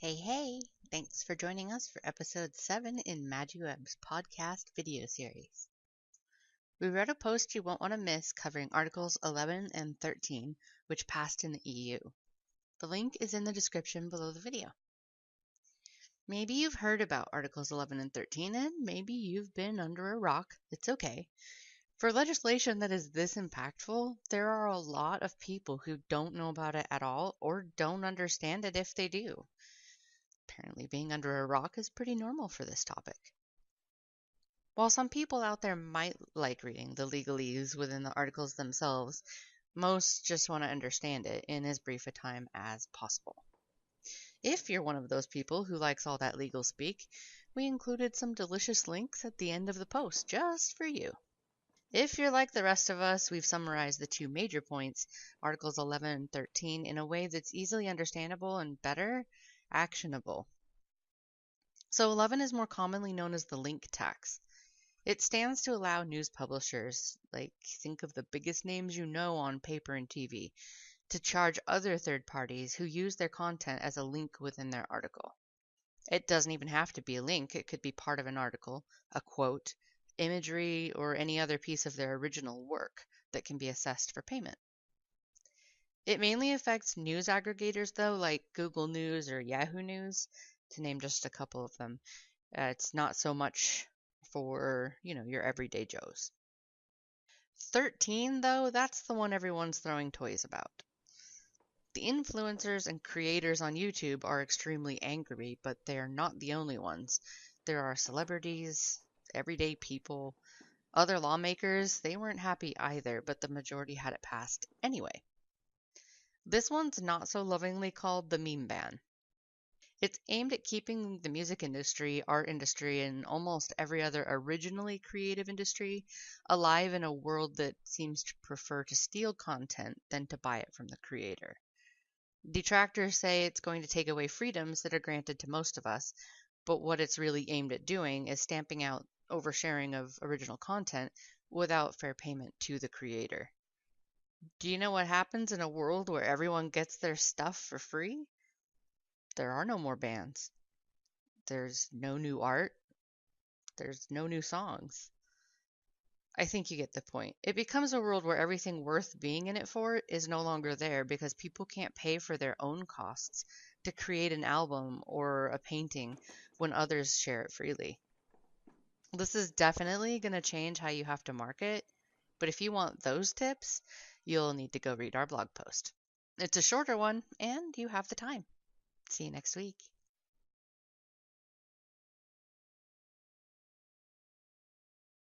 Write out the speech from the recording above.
Hey, hey! Thanks for joining us for episode 7 in Magiweb's podcast video series. We read a post you won't want to miss covering Articles 11 and 13, which passed in the EU. The link is in the description below the video. Maybe you've heard about Articles 11 and 13, and maybe you've been under a rock. It's okay. For legislation that is this impactful, there are a lot of people who don't know about it at all or don't understand it if they do. Apparently, being under a rock is pretty normal for this topic. While some people out there might like reading the legalese within the articles themselves, most just want to understand it in as brief a time as possible. If you're one of those people who likes all that legal speak, we included some delicious links at the end of the post just for you. If you're like the rest of us, we've summarized the two major points, Articles 11 and 13, in a way that's easily understandable and better, actionable. So 11 is more commonly known as the link tax. It stands to allow news publishers, like think of the biggest names you know on paper and TV, to charge other third parties who use their content as a link within their article. It doesn't even have to be a link, it could be part of an article, a quote, imagery, or any other piece of their original work that can be assessed for payment. It mainly affects news aggregators, though, like Google News or Yahoo News, to name just a couple of them. It's not so much for, your everyday Joes. 13, though, that's the one everyone's throwing toys about. The influencers and creators on YouTube are extremely angry, but they're not the only ones. There are celebrities, everyday people, other lawmakers, they weren't happy either, but the majority had it passed anyway. This one's not so lovingly called the meme ban. It's aimed at keeping the music industry, art industry, and almost every other originally creative industry alive in a world that seems to prefer to steal content than to buy it from the creator. Detractors say it's going to take away freedoms that are granted to most of us, but what it's really aimed at doing is stamping out oversharing of original content without fair payment to the creator. Do you know what happens in a world where everyone gets their stuff for free? There are no more bans. There's no new art. There's no new songs. I think you get the point. It becomes a world where everything worth being in it for is no longer there because people can't pay for their own costs to create an album or a painting when others share it freely. This is definitely going to change how you have to market, but if you want those tips, you'll need to go read our blog post. It's a shorter one, and you have the time. See you next week.